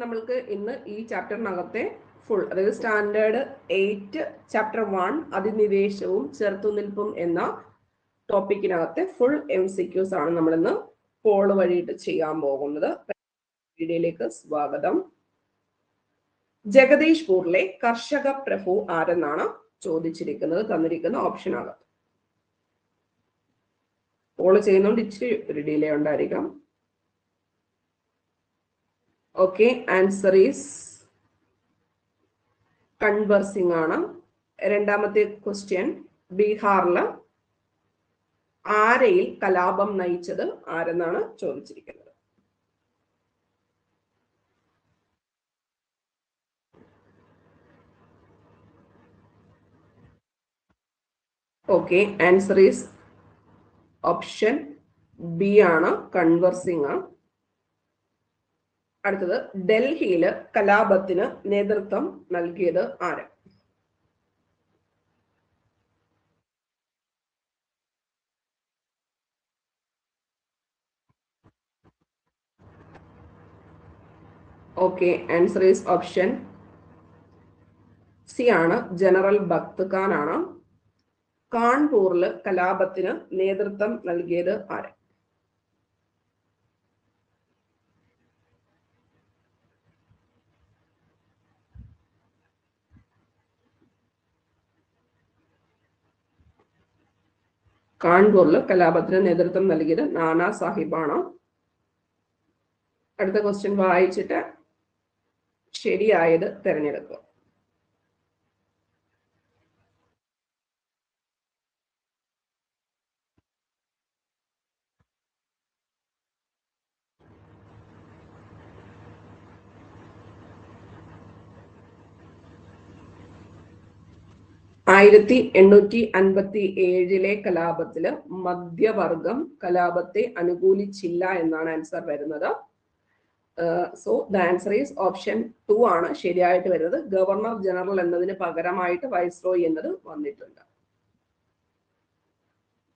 നമ്മൾക്ക് ഇന്ന് ഈ ചാപ്റ്ററിനകത്തെ ഫുൾ, അതായത് സ്റ്റാൻഡേർഡ് 8 ചാപ്റ്റർ 1 അധിനിവേശവും ചെറുത്തുനിൽപ്പും എന്ന ടോപ്പിക്കിനകത്തെ ഫുൾ MCQs ആണ് നമ്മളിന്ന് പോൾ വഴിയിട്ട് ചെയ്യാൻ പോകുന്നത്. വീഡിയോയിലേക്ക് സ്വാഗതം. ജഗദീഷ്പൂരിലെ കർഷക പ്രഭു ആരെന്നാണ് ചോദിച്ചിരിക്കുന്നത്, തന്നിരിക്കുന്ന ഓപ്ഷനകത്ത്. പോൾ ചെയ്യുന്നതുകൊണ്ട് ഇച്ചിരി ഒരു ഡിലേ ഉണ്ടായിരിക്കാം. ഓക്കെ, ആൻസർ ഈസ് കൺവേഴ്സിംഗ് ആണ്. രണ്ടാമത്തെ ക്വസ്റ്റ്യൻ, ബീഹാറില് ആരയിൽ കലാപം നയിച്ചത് ആരെന്നാണ് ചോദിച്ചിരിക്കുന്നത്. Okay, answer is option B ആണ്, കൺവേഴ്സിംഗ്. അടുത്തത്, ഡൽഹിയില് കലാപത്തിന് നേതൃത്വം നൽകിയത് ആര്? Okay, answer is option C ആണ്, ജനറൽ ബക്ത് ഖാൻ ആണ്. കാൺപൂരില് കലാപത്തിന് നേതൃത്വം നൽകിയത് ആര്? കാൺപൂരിൽ കലാപത്തിന് നേതൃത്വം നൽകിയത് നാനാ സാഹിബാണ്. അടുത്ത ക്വസ്റ്റ്യൻ വായിച്ചിട്ട് ശരിയായത് തിരഞ്ഞെടുക്കുക. ആയിരത്തി 1857 കലാപത്തില് മധ്യവർഗം കലാപത്തെ അനുകൂലിച്ചില്ല എന്നാണ് ആൻസർ വരുന്നത്. So the answer is option 2 ആണ് ശരിയായിട്ട് വരുന്നത്. ഗവർണർ ജനറൽ എന്നതിന് പകരമായിട്ട് വൈസ്രോയ് എന്നത് വന്നിട്ടുണ്ട്.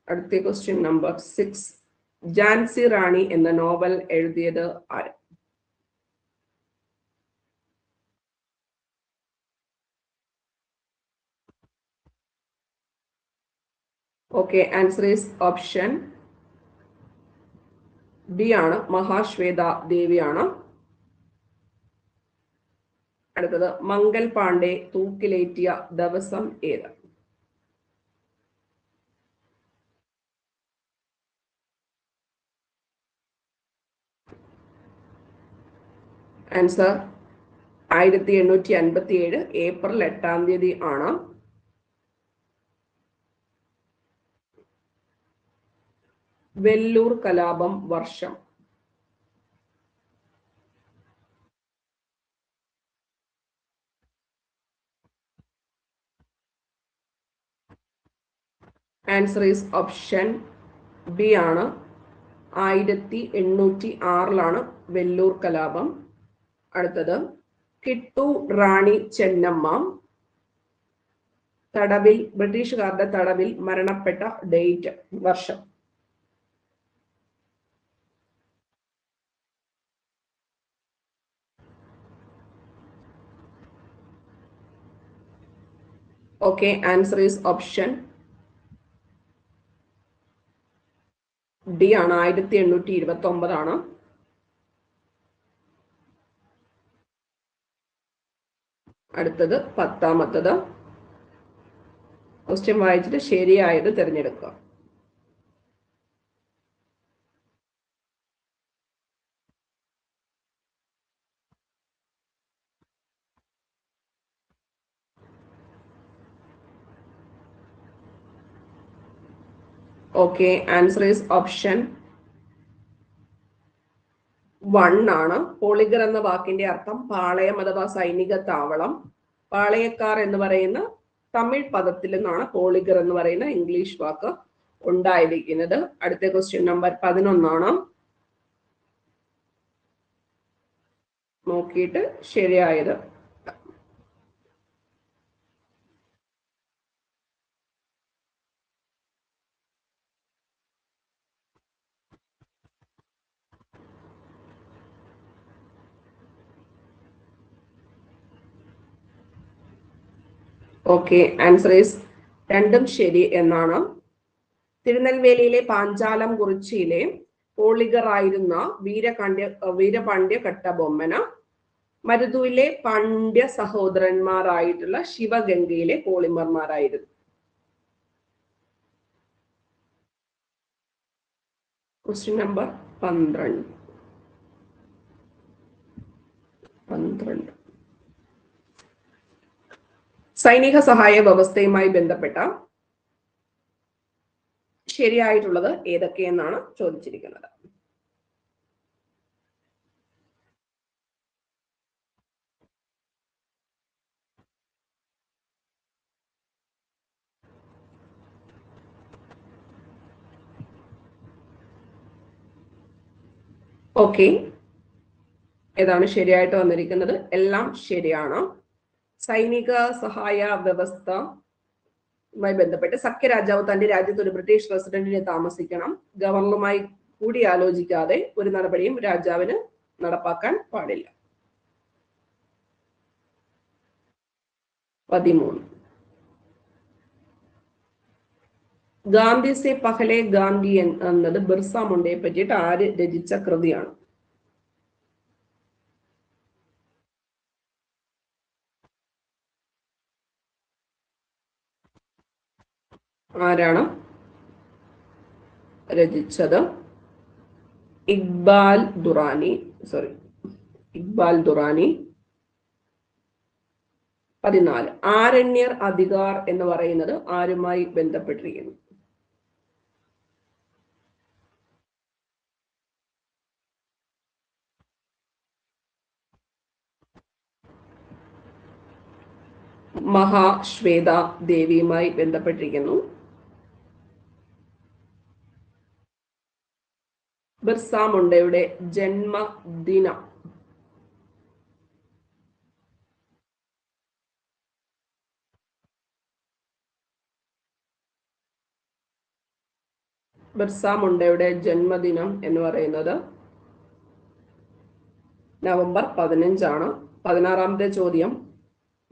അടുത്ത ക്വസ്റ്റ്യൻ നമ്പർ 6, ഝാൻസി റാണി എന്ന നോവൽ എഴുതിയത് ആര്? Okay, answer is option B ആണ്, മഹാശ്വേത ദേവിയാണ്. അടുത്തത്, മംഗൽ പാണ്ഡെ തൂക്കിലേറ്റിയ ദിവസം ഏത്? ആൻസർ 1857 ഏപ്രിൽ 8-ാം തീയതി ആണ്. വെല്ലൂർ കലാപം വർഷം? ആൻസർ ഈസ് ഓപ്ഷൻ ബി ആണ്, 1806 വെല്ലൂർ കലാപം. അടുത്തത്, കിട്ടു റാണി ചെന്നമ്മ തടവിൽ, ബ്രിട്ടീഷുകാരുടെ തടവിൽ മരണപ്പെട്ട ഡേറ്റ്, വർഷം? Okay, answer is option D ആണ്, 1829 ആണ്. അടുത്തത് 10ാമത്തത്. ക്വസ്റ്റ്യൻ വായിച്ചിട്ട് ശരിയായത് തിരഞ്ഞെടുക്കുക. ഓക്കെ, ആൻസർ ഈസ് ഓപ്ഷൻ 1 ആണ്. പോളിഗർ എന്ന വാക്കിന്റെ അർത്ഥം പാളയം അഥവാ സൈനിക താവളം. പാളയക്കാർ എന്ന് പറയുന്ന തമിഴ് പദത്തിൽ നിന്നാണ് പോളിഗർ എന്ന് പറയുന്ന ഇംഗ്ലീഷ് വാക്ക് ഉണ്ടായിരിക്കുന്നത്. അടുത്ത ക്വസ്റ്റ്യൻ നമ്പർ 11 ആണ്. നോക്കിയിട്ട് ശരിയായത്. ഓക്കെ, ആൻസർ ഈസ് രണ്ടും ശരി എന്നാണ്. തിരുനെൽവേലിയിലെ പാഞ്ചാലം കുറിച്ചിയിലെ പോളിഗറായിരുന്ന വീരപാണ്ഡ്യ കട്ടബൊമ്മന മരുതുവിലെ പാണ്ഡ്യ സഹോദരന്മാരായിട്ടുള്ള ശിവഗംഗയിലെ പോളിമർമാരായിരുന്നു. Question number 12. സൈനിക സഹായ വ്യവസ്ഥയുമായി ബന്ധപ്പെട്ട ശരിയായിട്ടുള്ളത് ഏതൊക്കെയെന്നാണ് ചോദിച്ചിരിക്കുന്നത്. ഓക്കെ, ഏതാണ് ശരിയായിട്ട് വന്നിരിക്കുന്നത്? എല്ലാം ശരിയാണ്. സൈനിക സഹായ വ്യവസ്ഥയുമായി ബന്ധപ്പെട്ട് സഖ്യരാജാവ് തന്റെ രാജ്യത്ത് ഒരു ബ്രിട്ടീഷ് റെസിഡന്റിനെ താമസിക്കണം. ഗവർണറുമായി കൂടി ആലോചിക്കാതെ ഒരു നടപടിയും രാജാവിന് നടപ്പാക്കാൻ പാടില്ല. 13. ഗാന്ധി സെ പഹലെ ഗാന്ധി എന്നത് ബിർസ മുണ്ടയെ പറ്റിയിട്ട് ആര് രചിച്ച കൃതിയാണ്? ആരാണ് രചിച്ചത്? ഇക്ബാൽ ദുറാനി. 14. ആരണ്യർ അധികാർ എന്ന് പറയുന്നത് ആരുമായി ബന്ധപ്പെട്ടിരിക്കുന്നു? മഹാശ്വേത ദേവിയുമായി ബന്ധപ്പെട്ടിരിക്കുന്നു. ബിർസ മുണ്ടയുടെ ജന്മദിനം എന്ന് പറയുന്നത് നവംബർ 15 ആണ്. 16-ാമത്തെ ചോദ്യം,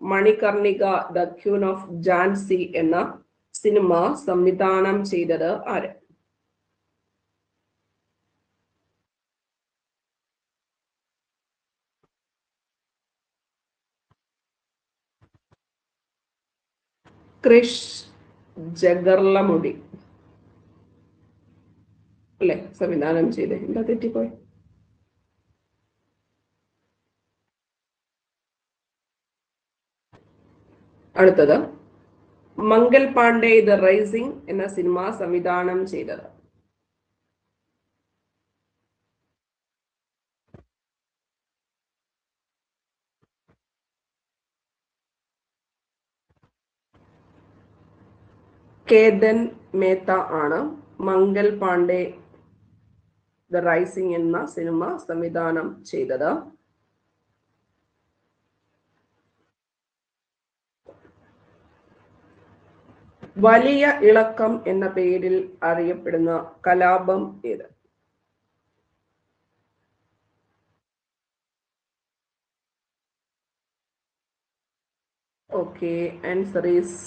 Manikarnika The Queen of Jhansi എന്ന സിനിമ സംവിധാനം ചെയ്തത് ആര്? ക്രിഷ് ജഗർലമുടി അല്ലെ സംവിധാനം ചെയ്ത്? എന്താ തെറ്റിപ്പോയി? അടുത്തത്, മംഗൽ പാണ്ഡെ ദ റൈസിംഗ് എന്ന സിനിമ സംവിധാനം ചെയ്തത്? കേതൻ മേത്ത ആണ് മംഗൽ പാണ്ഡെ ദ റൈസിംഗ് എന്ന സിനിമ സംവിധാനം ചെയ്തത്. വലിയ ഇളക്കം എന്ന പേരിൽ അറിയപ്പെടുന്ന കലാപം ഏത്? ഓക്കെ, ആൻസർ ഈസ്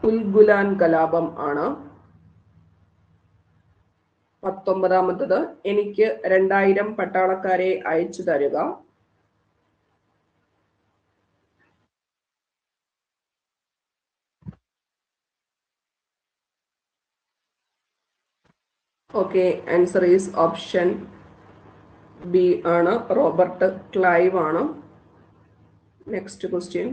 ഉൽഗുലാൻ കലാപം ആണ്. 19-ാമത്തത്, എനിക്ക് 2000 പട്ടാളക്കാരെ അയച്ചു തരുക. Okay, answer is option B ആണ്, റോബർട്ട് ക്ലൈവ് ആണ്. നെക്സ്റ്റ് ക്വസ്റ്റ്യൻ,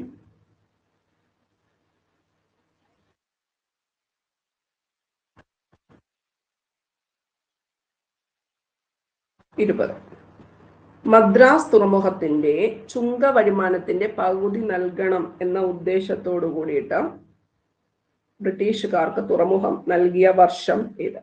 മദ്രാസ് തുറമുഖത്തിന്റെ ചുങ്ക വരുമാനത്തിന്റെ പകുതി നൽകണം എന്ന ഉദ്ദേശത്തോടു കൂടിയിട്ട് ബ്രിട്ടീഷുകാർക്ക് തുറമുഖം നൽകിയ വർഷം ഏത്?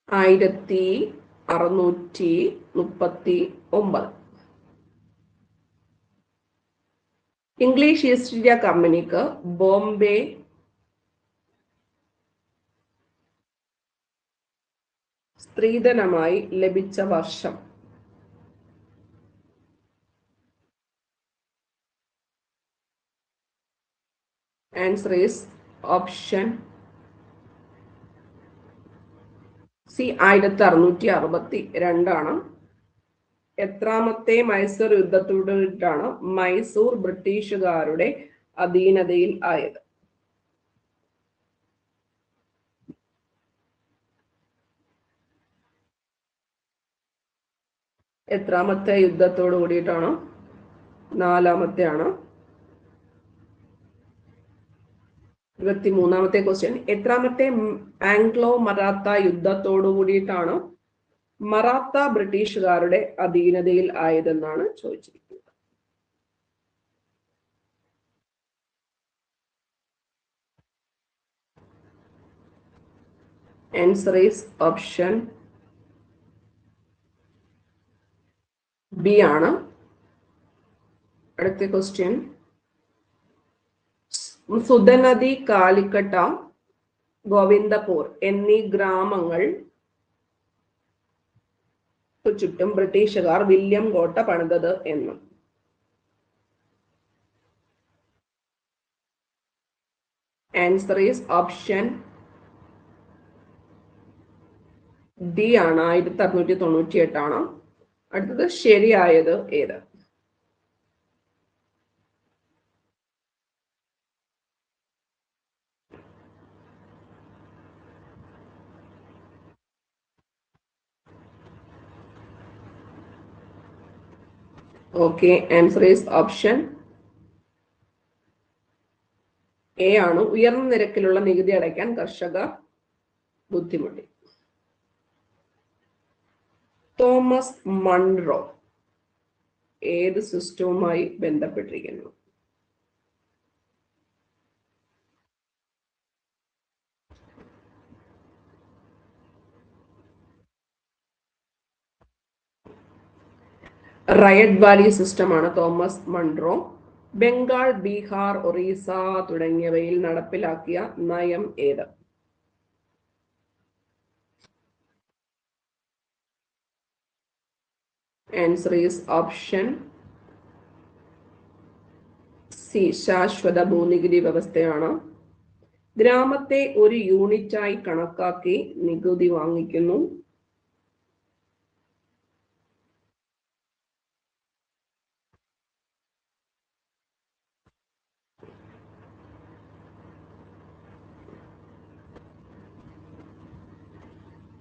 1639. ഇംഗ്ലീഷ് ഈസ്റ്റ് ഇന്ത്യ കമ്പനിക്ക് ബോംബെ സ്ത്രീധനമായി ലഭിച്ച വർഷം? Answer is option C 1662. എത്രാമത്തെ മൈസൂർ യുദ്ധത്തോടാണ് മൈസൂർ ബ്രിട്ടീഷുകാരുടെ അധീനതയിൽ ആയത്? എത്രാമത്തെ യുദ്ധത്തോട് കൂടിയിട്ടാണ്? 4-മത്തെ ആണ്. 23-മത്തെ ക്വസ്റ്റ്യൻ. എത്രാമത്തെ ആംഗ്ലോ മറാത്ത യുദ്ധത്തോടു കൂടിയിട്ടാണ് മറാത്ത ബ്രിട്ടീഷുകാരുടെ അധീനതയിൽ ആയതെന്നാണ് ചോദിച്ചിരിക്കുന്നത്. ആൻസർ ഈസ് ഓപ്ഷൻ ബി ആണ്. അടുത്ത ക്വസ്റ്റ്യൻ. സുധനദി, കാലിക്കട്ട, ഗോവിന്ദപൂർ എന്നീ ഗ്രാമങ്ങൾ ചുറ്റും ബ്രിട്ടീഷുകാർ വില്യം കോട്ട പണിതത് എന്ന്? ആൻസർ ഈസ് ഓപ്ഷൻ ഡി ആണ്. 1698 ആണ്. അടുത്തത് ശരിയായത് ഏത്? Okay, answer is option A ആണ്. ഉയർന്ന നിരക്കിലുള്ള നികുതി അടയ്ക്കാൻ കർഷകർ ബുദ്ധിമുട്ടി. തോമസ് മൺറോ ഏത് സിസ്റ്റവുമായി ബന്ധപ്പെട്ടിരിക്കുന്നു? റയഡ് വാലി സിസ്റ്റമാണ് തോമസ് മൺറോ. ബംഗാൾ, ബീഹാർ, ഒറീസ തുടങ്ങിയവയിൽ നടപ്പിലാക്കിയ നയം ഏത്? ആൻസർ ഈസ് ഓപ്ഷൻ സി, ശാശ്വത ഭൂനികുതി വ്യവസ്ഥയാണ്. ഗ്രാമത്തെ ഒരു യൂണിറ്റായി കണക്കാക്കി നികുതി വാങ്ങിക്കുന്നു.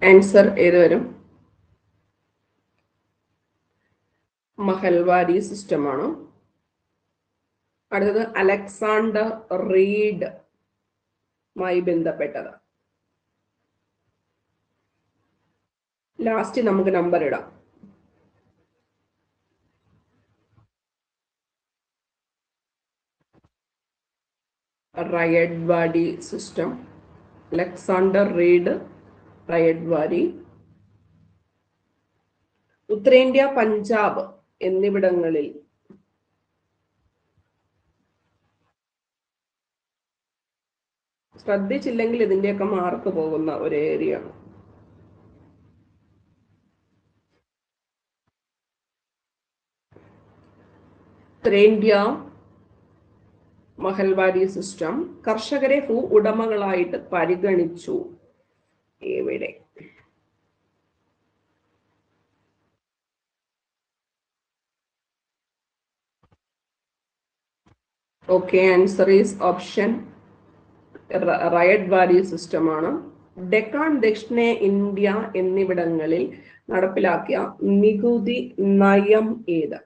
ആൻസർ ഏത് വരും? മഹൽവാരി സിസ്റ്റമാണ്. അടുത്തത് അലക്സാണ്ടർ റീഡുമായി ബന്ധപ്പെട്ടത്. ലാസ്റ്റ് നമുക്ക് നമ്പർ ഇടാം. Ryotwari system, Alexander Reed, ryotwari. ഉത്തരേന്ത്യ, പഞ്ചാബ് എന്നിവിടങ്ങളിൽ ശ്രദ്ധിച്ചില്ലെങ്കിൽ ഇതിന്റെയൊക്കെ മാർക്ക് പോകുന്ന ഒരു ഏരിയ ആണ്. ഉത്തരേന്ത്യ മഹൽവാരി സിസ്റ്റം കർഷകരെ ഭൂ ഉടമകളായിട്ട് പരിഗണിച്ചു എവിടെ? Okay, answer is option ryotwari system ആണ്. ഡെക്കാൻ, ദക്ഷിണ ഇന്ത്യ എന്നിവിടങ്ങളിൽ നടപ്പിലാക്കിയ നികുതി നയം ഏത്?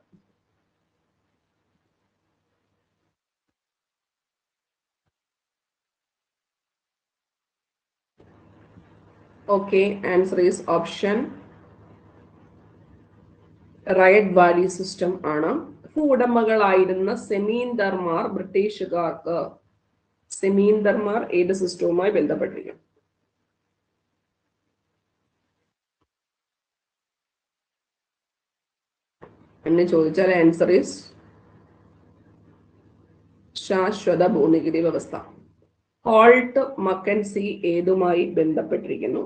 Okay, answer is option ryotwari system ആണ്. ഭൂവുടമകളായിരുന്ന സെമീന്ദർമാർ ബ്രിട്ടീഷുകാർക്ക്, സെമീന്ദർമാർ ഏത് സിസ്റ്റവുമായി ബന്ധപ്പെട്ടിരിക്കും? എന്ന് ചോദിച്ചാൽ ആൻസർ ഈസ് ശാശ്വത ഭൂനികുതി വ്യവസ്ഥ. ഹോൾട്ട് മക്കൻസി ഏതുമായി ബന്ധപ്പെട്ടിരിക്കുന്നു?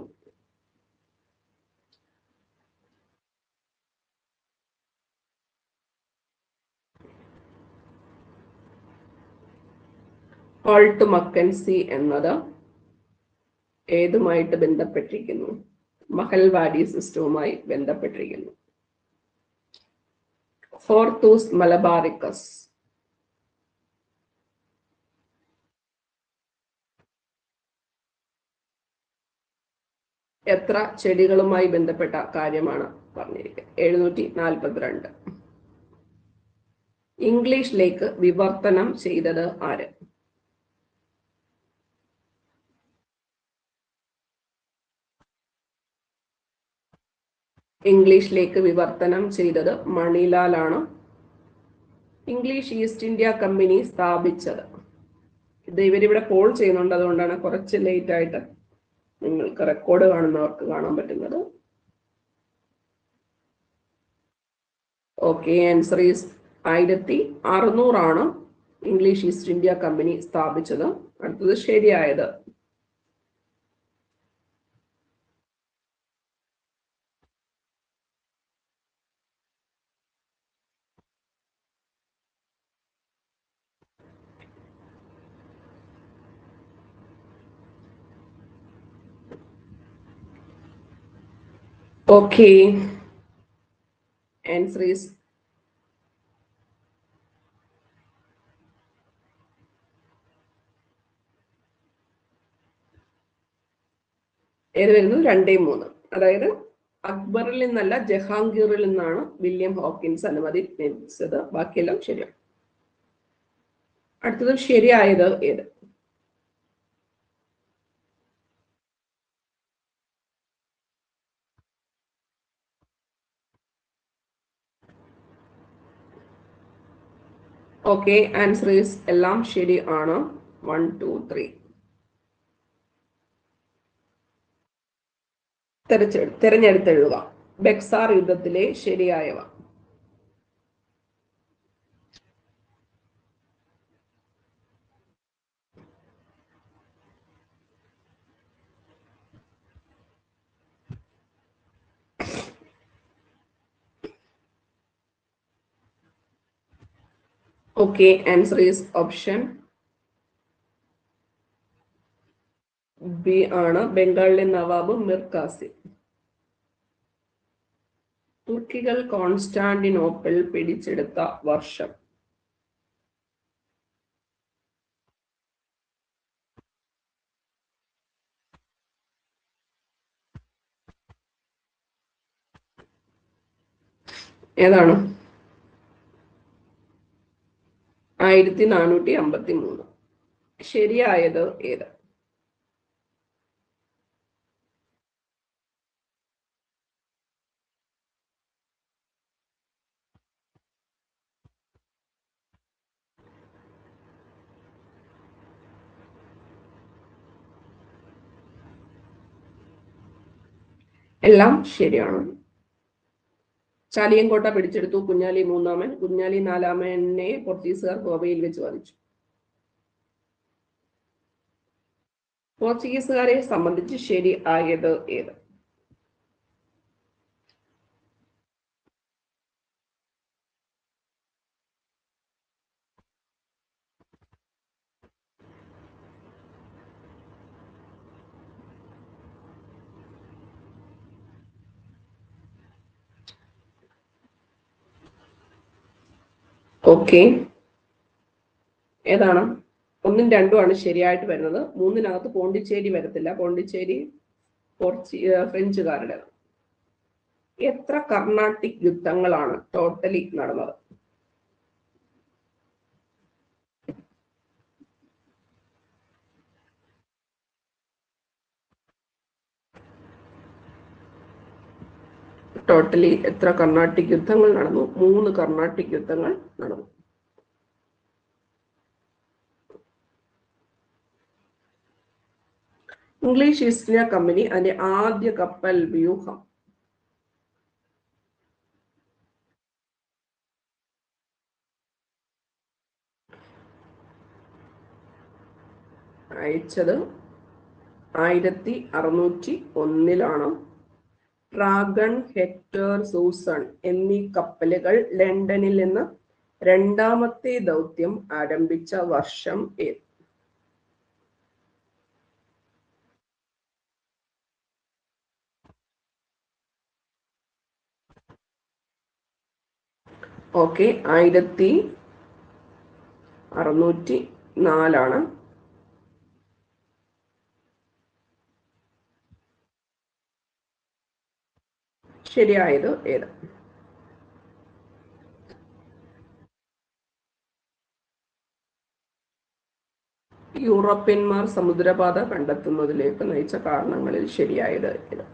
ഹോൾട്ട് മക്കൻസി എന്നത് ഏതുമായിട്ട് ബന്ധപ്പെട്ടിരിക്കുന്നു? മഹൽവാടി സിസ്റ്റവുമായി ബന്ധപ്പെട്ടിരിക്കുന്നു. ഫോർത്തൂസ് മലബാറിക്കസ് എത്ര ചെടികളുമായി ബന്ധപ്പെട്ട കാര്യമാണ് പറഞ്ഞിരിക്കുന്നത്? 742. ഇംഗ്ലീഷിലേക്ക് വിവർത്തനം ചെയ്തത് ആര്? ഇംഗ്ലീഷിലേക്ക് വിവർത്തനം ചെയ്തത് മണിലാൽ ആണ്. ഇംഗ്ലീഷ് ഈസ്റ്റ് ഇന്ത്യ കമ്പനി സ്ഥാപിച്ചത്? ഇത് ഇവരിവിടെ പോൾ ചെയ്യുന്നുണ്ട്, അതുകൊണ്ടാണ് കുറച്ച് ലേറ്റ് ആയിട്ട് നിങ്ങൾക്ക് റെക്കോർഡ് കാണുന്നവർക്ക് കാണാൻ പറ്റുന്നത്. Okay, answer is 1600 English east India company സ്ഥാപിച്ചത്. അടുത്തത് ശരിയായത് ഓക്കെ, ആൻസർ ഈസ് ഏത് വരുന്നു? 2, 3. അതായത് അക്ബറിൽ നിന്നല്ല, ജഹാംഗീറിൽ നിന്നാണ് വില്യം ഹോക്കിൻസ് അനുമതി ലഭിച്ചത്. ബാക്കിയെല്ലാം ശരിയാണ്. അടുത്തത് ശരിയായത് ഏത്? ഓക്കെ, ആൻസർ ഈസ് എല്ലാം ശരി ആണ്. 1, 2, 3. തിരഞ്ഞെടുത്തെഴുതുക ബക്സാർ യുദ്ധത്തിലെ ശരിയായവ. Okay, answer is option B ആണ്, ബംഗാളിലെ നവാബ് മിർ കാസിം. തുർക്കികൾ കോൺസ്റ്റാന്റിനോപ്പിൾ പിടിച്ചെടുത്ത വർഷം? ഏതാണ്? 1453. ശരിയായത് ഏത്? എല്ലാം ശരിയാണ്. ചാലിയൻകോട്ട പിടിച്ചെടുത്തു കുഞ്ഞാലി മൂന്നാമൻ. കുഞ്ഞാലി നാലാമനെ പോർച്ചുഗീസുകാർ ഗോവയിൽ വെച്ച് വധിച്ചു. പോർച്ചുഗീസുകാരെ സംബന്ധിച്ച് ശരിയായത് ഏത്? ഓക്കെ, ഏതാണ്? 1ഉം 2ഉം ആണ് ശരിയായിട്ട് വരുന്നത്. 3-നകത്ത് പോണ്ടിച്ചേരി വരത്തില്ല. പോണ്ടിച്ചേരി ഫ്രഞ്ചുകാരുടെ. എത്ര കർണാട്ടിക് യുദ്ധങ്ങളാണ് ടോട്ടലി നടന്നത്? ടോട്ടലി എത്ര കർണാട്ടിക് യുദ്ധങ്ങൾ നടന്നു? 3 കർണാട്ടിക് യുദ്ധങ്ങൾ നടന്നു. ഇംഗ്ലീഷ് ഈസ്റ്റ് ഇന്ത്യ കമ്പനി അതിന്റെ ആദ്യ കപ്പൽ വ്യൂഹം അയച്ചത് 1601 ഡ്രാഗൺ, ഹെക്ടർ, സൂസൺ എന്നീ കപ്പലുകൾ ലണ്ടനിൽ നിന്ന് രണ്ടാമത്തെ ദൗത്യം ആരംഭിച്ച വർഷം ഏത്? ഓക്കെ, 1604 ശരിയായത് ഏത്? യൂറോപ്യന്മാർ സമുദ്രപാത കണ്ടെത്തുന്നതിലേക്ക് നയിച്ച കാരണങ്ങളിൽ ശരിയായത് ഏത്?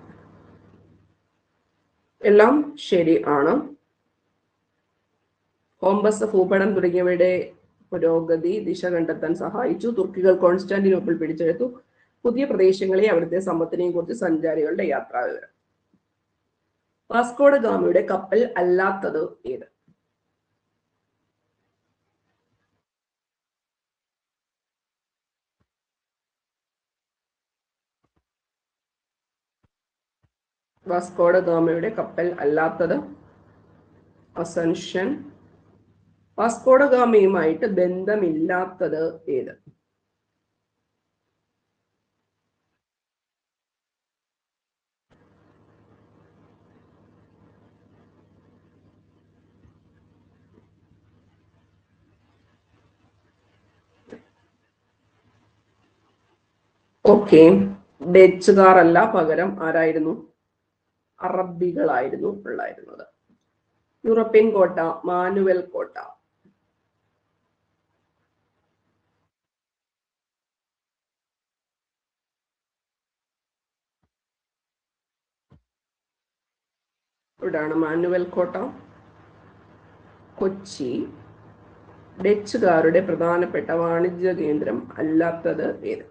എല്ലാം ശരി ആണ്. കോമ്പസ്, ഭൂപടം തുടങ്ങിയവയുടെ പുരോഗതി ദിശ കണ്ടെത്താൻ സഹായിച്ചു. തുർക്കികൾ കോൺസ്റ്റാന്റിനോപ്പിൾ പിടിച്ചെടുത്തു. പുതിയ പ്രദേശങ്ങളെ അവിടുത്തെ സമ്പത്തിനെയും കുറിച്ച് സഞ്ചാരികളുടെ യാത്രാ വിവരം. വാസ്കോഡ ഗാമയുടെ കപ്പൽ അല്ലാത്തത് ഏത്? വാസ്കോഡ ഗാമയുടെ കപ്പൽ അല്ലാത്തത് അസൻഷൻ. വാസ്കോഡ ഗാമയുമായിട്ട് ബന്ധമില്ലാത്തത് ഏത്? ഓക്കെ, ഡച്ചുകാർ അല്ല, പകരം ആരായിരുന്നു? അറബികളായിരുന്നു ഉള്ളായിരുന്നത്. യൂറോപ്യൻ കോട്ട, മാനുവൽ കോട്ട. ഇവിടാണ് മാനുവൽ കോട്ട. കൊച്ചി. ഡച്ചുകാരുടെ പ്രധാനപ്പെട്ട വാണിജ്യ കേന്ദ്രം അല്ലാത്തത് ഏത്?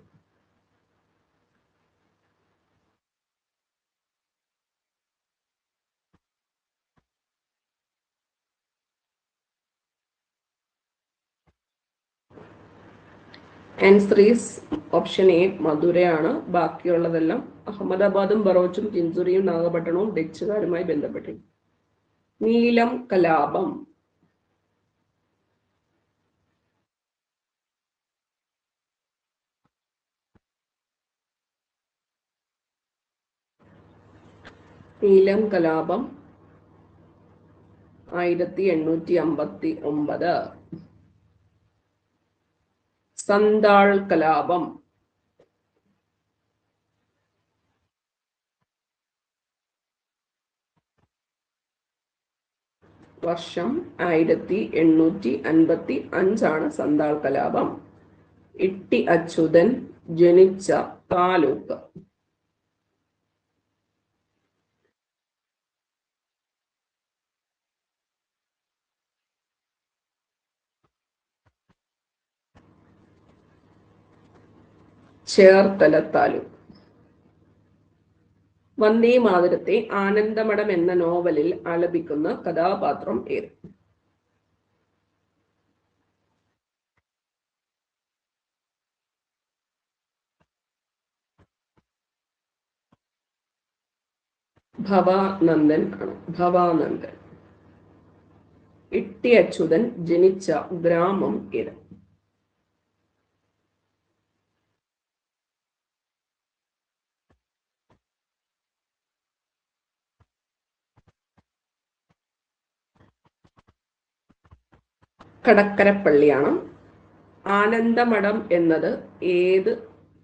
ആൻസർ ഈസ് ഓപ്ഷൻ എ, മധുരയാണ്. ബാക്കിയുള്ളതെല്ലാം അഹമ്മദാബാദും ബറോച്ചും തിൻസുറിയും നാഗപട്ടണവും ഡച്ചുകാരുമായി ബന്ധപ്പെട്ടിരിക്കും. നീലം കലാപം. നീലം കലാപം 1859. സന്താൾ കലാപം. വർഷം 1855 സന്താൾ കലാപം. ഇട്ടി അച്യുതൻ ജനിച്ച താലൂക്ക്. ചേർത്തല താലൂക്ക്. വന്ദേ മാതരത്തെ ആനന്ദമഠം എന്ന നോവലിൽ ആലപിക്കുന്ന കഥാപാത്രം ഏത്? ഭവാനന്ദൻ ആണ്. ഭവാനന്ദൻ. ഇട്ടി അച്യുതൻ ജനിച്ച ഗ്രാമം ഏത്? കടക്കരപ്പള്ളിയാണ്. ആനന്ദമഠം എന്നത് ഏത്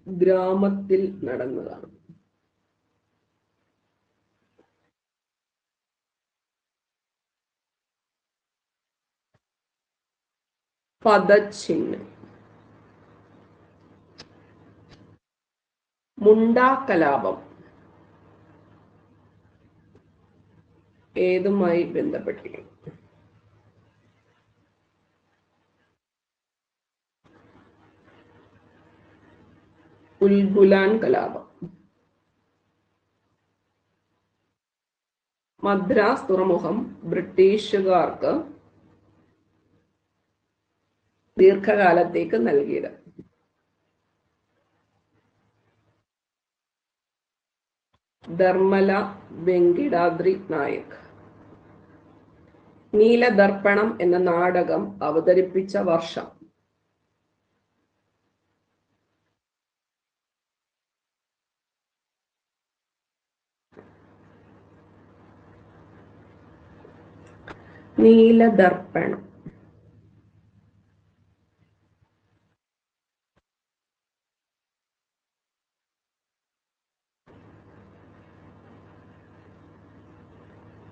ഗ്രാമത്തിൽ നടന്നതാണ്? പദച്ചിഹ്നം. മുണ്ടാ കലാപം ഏതുമായി ബന്ധപ്പെട്ടിരിക്കുന്നു? ഉൽഗുലാൻ കലാപം. മദ്രാസ് തുറമുഖം ബ്രിട്ടീഷുകാർക്ക് ദീർഘകാലത്തേക്ക് നൽകിയത്? ധർമ്മല വെങ്കിടാദ്രി നായക്. നീലദർപ്പണം എന്ന നാടകം അവതരിപ്പിച്ച വർഷം? നീലദർപ്പണം.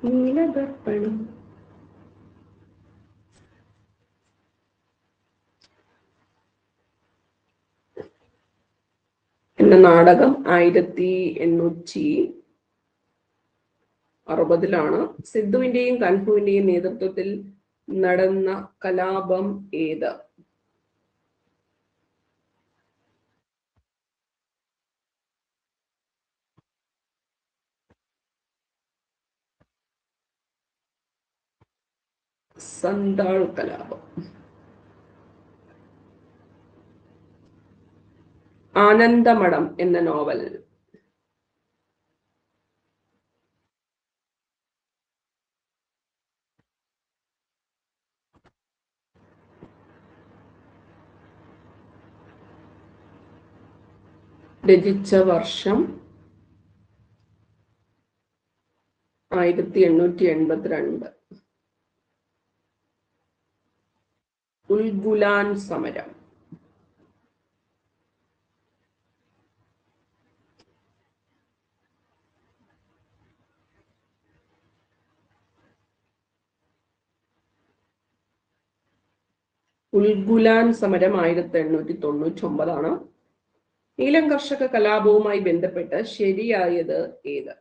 നീലദർപ്പണം എന്ന നാടകം 1860 സിദ്ധുവിന്റെയും കൻഹുവിന്റെയും നേതൃത്വത്തിൽ നടന്ന കലാപം ഏത്? സന്താൾ കലാപം. ആനന്ദമഠം എന്ന നോവൽ രചിച്ച വർഷം 1882. ഉൽഗുലാൻ സമരം. ഉൽഗുലാൻ സമരം 1899. നീലം കർഷക കലാപവുമായി ബന്ധപ്പെട്ട് ശരിയായത് ഏത്?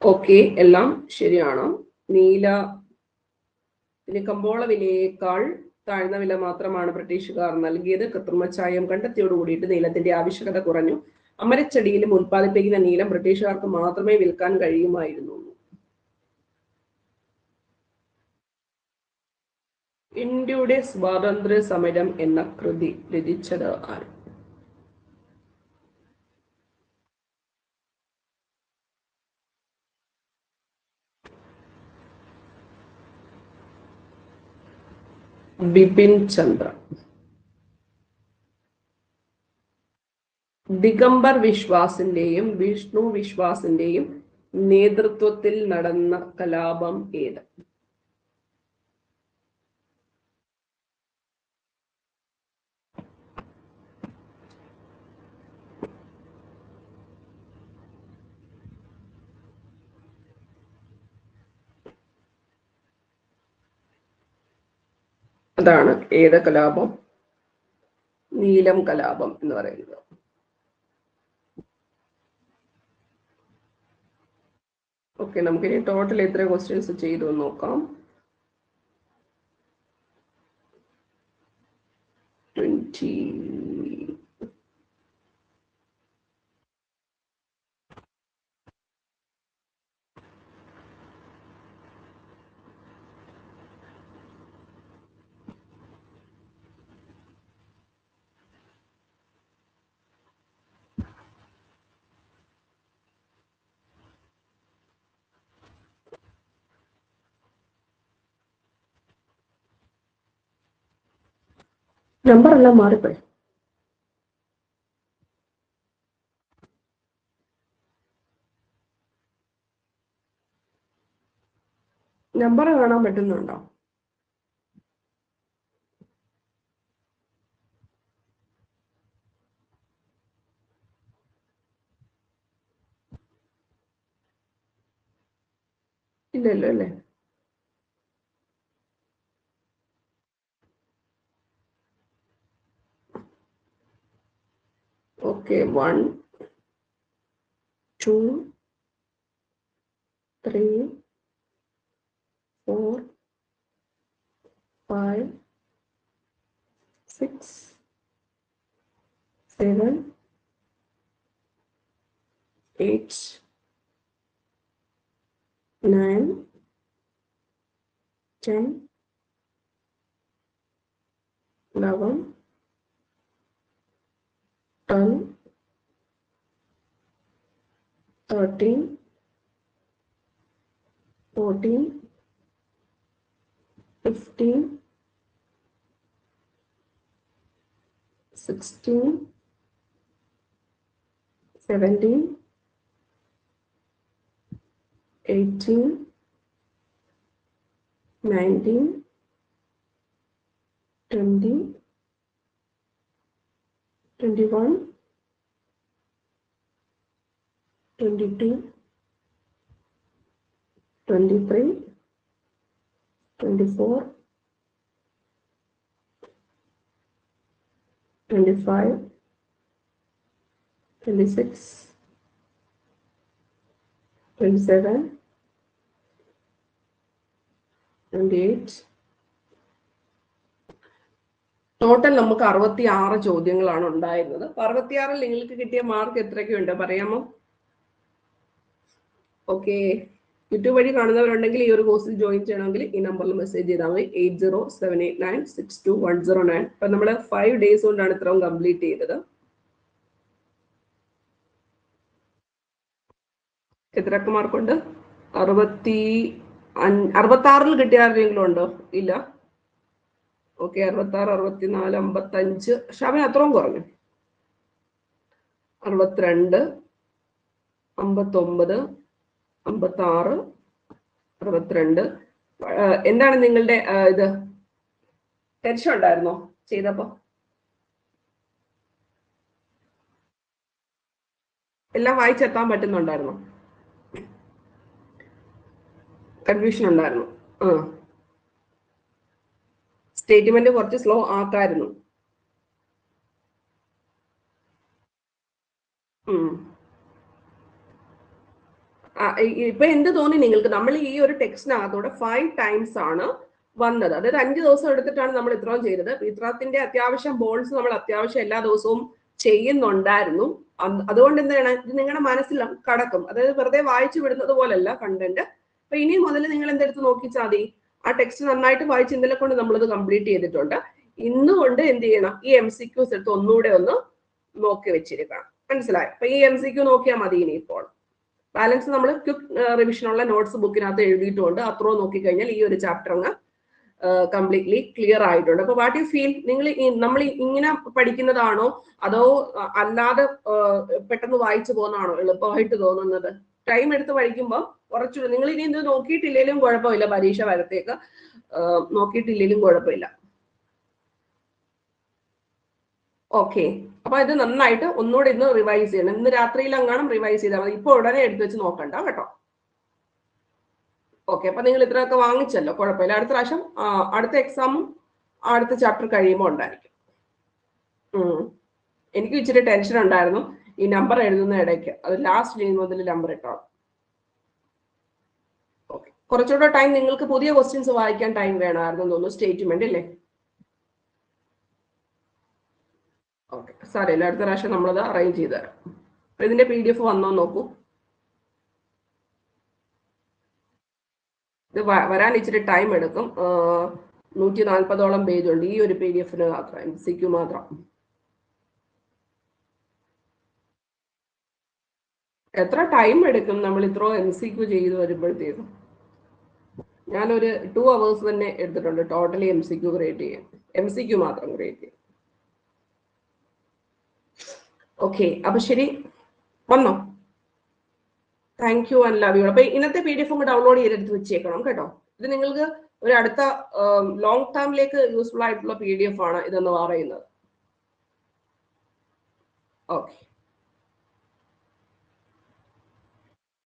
ഓക്കെ, എല്ലാം ശരിയാണ്. കമ്പോള വിലയേക്കാൾ താഴ്ന്ന വില മാത്രമാണ് ബ്രിട്ടീഷുകാർ നൽകിയത്. കൃത്രിമ ചായം കണ്ടെത്തിയോടുകൂടിയിട്ട് നീലത്തിന്റെ ആവശ്യകത കുറഞ്ഞു. അമരച്ചെടിയിലും ഉൽപ്പാദിപ്പിക്കുന്ന നീലം ബ്രിട്ടീഷുകാർക്ക് മാത്രമേ വിൽക്കാൻ കഴിയുമായിരുന്നുള്ളൂ. ഇന്ത്യയുടെ സ്വാതന്ത്ര്യ സമരം എന്ന കൃതി രചിച്ചത് ആര്? ബിപിൻ ചന്ദ്ര. ദിഗംബർ വിശ്വാസിന്റെയും വിഷ്ണു വിശ്വാസിന്റെയും നേതൃത്വത്തിൽ നടന്ന കലാപം ഏത്? അതാണ് ഏത് കലാപം? നീലം കലാപം എന്ന് പറയുന്നത്. ഓക്കെ, നമുക്കിനി ടോട്ടൽ എത്ര ക്വസ്റ്റ്യൻസ് ചെയ്തു നോക്കാം. 20. നമ്പർ എല്ലാം മാറിപ്പോയി. നമ്പർ കാണാൻ പറ്റുന്നുണ്ടോ? ഇല്ലല്ലോ അല്ലേ? ഓക്കെ, 1, 2, 3, 4, 5, 6, 7, 8, 9, 10, 11, 12, 13, 14, 15, 16, 17, 18, 19, 20, 21, 22, 23, 24, 25, 26, 27, 28. ടോട്ടൽ നമുക്ക് 66 ചോദ്യങ്ങളാണ് ഉണ്ടായിരുന്നത്. 66-ൽ നിങ്ങൾക്ക് കിട്ടിയ മാർക്ക് എത്രയൊക്കെയുണ്ട് പറയാമോ? ഓക്കെ, യൂട്യൂബ് വഴി കാണുന്നവരുണ്ടെങ്കിൽ ഈ ഒരു കോഴ്സിൽ ജോയിൻ ചെയ്യണമെങ്കിൽ ഈ നമ്പറിൽ മെസ്സേജ് ചെയ്താൽ മതി, 8078962109. അപ്പൊ നമ്മൾ 5 days കൊണ്ടാണ് ഇത്രയും കംപ്ലീറ്റ് ചെയ്തത്. എത്രയൊക്കെ മാർക്കുണ്ട്? 66-ൽ കിട്ടിയ ആരെങ്കിലും ഉണ്ടോ? ഇല്ല. ഓക്കെ, 66, 64, 55. ഷാബിന് അത്രയും കുറഞ്ഞു. 62, 59, 56, 62. എന്താണ് നിങ്ങളുടെ ഇത്? ടെൻഷൻ ഉണ്ടായിരുന്നോ ചെയ്തപ്പോ? എല്ലാം വായിച്ചെത്താൻ പറ്റുന്നുണ്ടായിരുന്നോ? കൺഫ്യൂഷൻ ഉണ്ടായിരുന്നു. സ്റ്റേറ്റ്മെന്റ് കുറച്ച് സ്ലോ ആക്കായിരുന്നു. ഇപ്പൊ എന്ത് തോന്നി നിങ്ങൾക്ക്? നമ്മൾ ഈ ഒരു ടെക്സ്റ്റിനകത്തൂടെ 5 times ആണ് വന്നത്. അതായത് 5 ദിവസം എടുത്തിട്ടാണ് നമ്മൾ ഇത്രയും ചെയ്തത്. ഇത്രത്തിന്റെ അത്യാവശ്യം ബോൾസ് നമ്മൾ അത്യാവശ്യം എല്ലാ ദിവസവും ചെയ്യുന്നുണ്ടായിരുന്നു. അതുകൊണ്ട് എന്താണ്, ഇത് നിങ്ങളുടെ മനസ്സിൽ കടക്കും. അതായത് വെറുതെ വായിച്ചു വിടുന്നത് പോലല്ല കണ്ടന്റ്. അപ്പൊ ഇനി മുതൽ നിങ്ങൾ എന്തെടുത്ത് നോക്കിച്ചാൽ മതി, ആ ടെക്സ്റ്റ് നന്നായിട്ട് വായിച്ച് ഇന്നലെ കൊണ്ട് നമ്മളത് കംപ്ലീറ്റ് ചെയ്തിട്ടുണ്ട്. ഇന്നുകൊണ്ട് എന്ത് ചെയ്യണം, ഈ MCQs എടുത്ത് ഒന്നുകൂടെ ഒന്ന് നോക്കി വെച്ചിരിക്കണം. മനസ്സിലായോ? അപ്പൊ ഈ MCQ നോക്കിയാൽ മതി. ഇനി ഇപ്പോൾ ബാലൻസ് നമ്മൾ ക്വിക്ക് റിവിഷനുള്ള നോട്ട്സ് ബുക്കിനകത്ത് എഴുതിയിട്ടുണ്ട്. അത്രയും നോക്കിക്കഴിഞ്ഞാൽ ഈ ഒരു ചാപ്റ്റർ അങ്ങ് കംപ്ലീറ്റ്ലി ക്ലിയർ ആയിട്ടുണ്ട്. അപ്പൊ വാട്ട് യു ഫീൽ? നമ്മൾ ഇങ്ങനെ പഠിക്കുന്നതാണോ അതോ അല്ലാതെ പെട്ടെന്ന് വായിച്ചു പോകുന്നതാണോ എളുപ്പമായിട്ട് തോന്നുന്നത്? ടൈം എടുത്ത് പഠിക്കുമ്പോൾ കുറച്ചുകൂടെ നിങ്ങൾ ഇനി ഇത് നോക്കിയിട്ടില്ലെങ്കിലും കുഴപ്പമില്ല, പരീക്ഷ വരത്തേക്ക് നോക്കിയിട്ടില്ലെങ്കിലും കുഴപ്പമില്ല. ഓക്കെ, അപ്പൊ ഇത് നന്നായിട്ട് ഒന്നുകൂടെ ഇന്ന് റിവൈസ് ചെയ്യണം. ഇന്ന് രാത്രിയിൽ അങ്ങാനും റിവൈസ് ചെയ്താൽ മതി. ഇപ്പൊ ഉടനെ എടുത്ത് വെച്ച് നോക്കണ്ട കേട്ടോ. ഓക്കെ, അപ്പൊ നിങ്ങൾ ഇത്രയൊക്കെ വാങ്ങിച്ചല്ലോ, കുഴപ്പമില്ല. അടുത്ത പ്രാവശ്യം അടുത്ത എക്സാമും അടുത്ത ചാപ്റ്റർ കഴിയുമ്പോൾ ഉണ്ടായിരിക്കും. എനിക്ക് ഇച്ചിരി ടെൻഷൻ ഉണ്ടായിരുന്നു ഈ നമ്പർ എഴുതുന്ന ഇടയ്ക്ക്. അത് ലാസ്റ്റ് ചെയ്യുന്നതിൽ നമ്പർ ഇട്ടോ. ഓക്കെ, കുറച്ചുകൂടെ ടൈം നിങ്ങൾക്ക് പുതിയ ക്വസ്റ്റ്യൻസ് വായിക്കാൻ ടൈം വേണമായിരുന്നു തോന്നുന്നു. സ്റ്റേറ്റ്മെന്റ് അല്ലേ? ഓക്കെ, സാരമില്ല, അടുത്ത പ്രാവശ്യം നമ്മളത് അറേഞ്ച് ചെയ്ത് തരാം. അപ്പൊ ഇതിന്റെ PDF വന്നോ നോക്കൂ. ഇത് വരാൻ ഇച്ചിരി ടൈം എടുക്കും. 140ഓളം പേജ് ഉണ്ട് ഈ ഒരു PDF-ന് മാത്രം, MCQ മാത്രം. എത്ര ടൈം എടുക്കും നമ്മൾ ഇത്ര MCQ ചെയ്ത് വരുമ്പോഴത്തേക്കും? ഞാനൊരു 2 hours തന്നെ എടുത്തിട്ടുണ്ട് ടോട്ടലി MCQ ക്രിയേറ്റ് ചെയ്യാൻ. MCQ മാത്രം ക്രിയേറ്റ് ചെയ്യാം. ഓക്കെ, അപ്പൊ ശരി, വന്നോ? Thank you and love you. അപ്പൊ ഇന്നത്തെ PDF ഡൗൺലോഡ് ചെയ്തെടുത്ത് വെച്ചേക്കണം കേട്ടോ. ഇത് നിങ്ങൾക്ക് ഒരു അടുത്ത ലോങ് ടേമിലേക്ക് യൂസ്ഫുൾ ആയിട്ടുള്ള PDF ആണ് ഇതെന്ന് പറയുന്നത്. ഓക്കെ.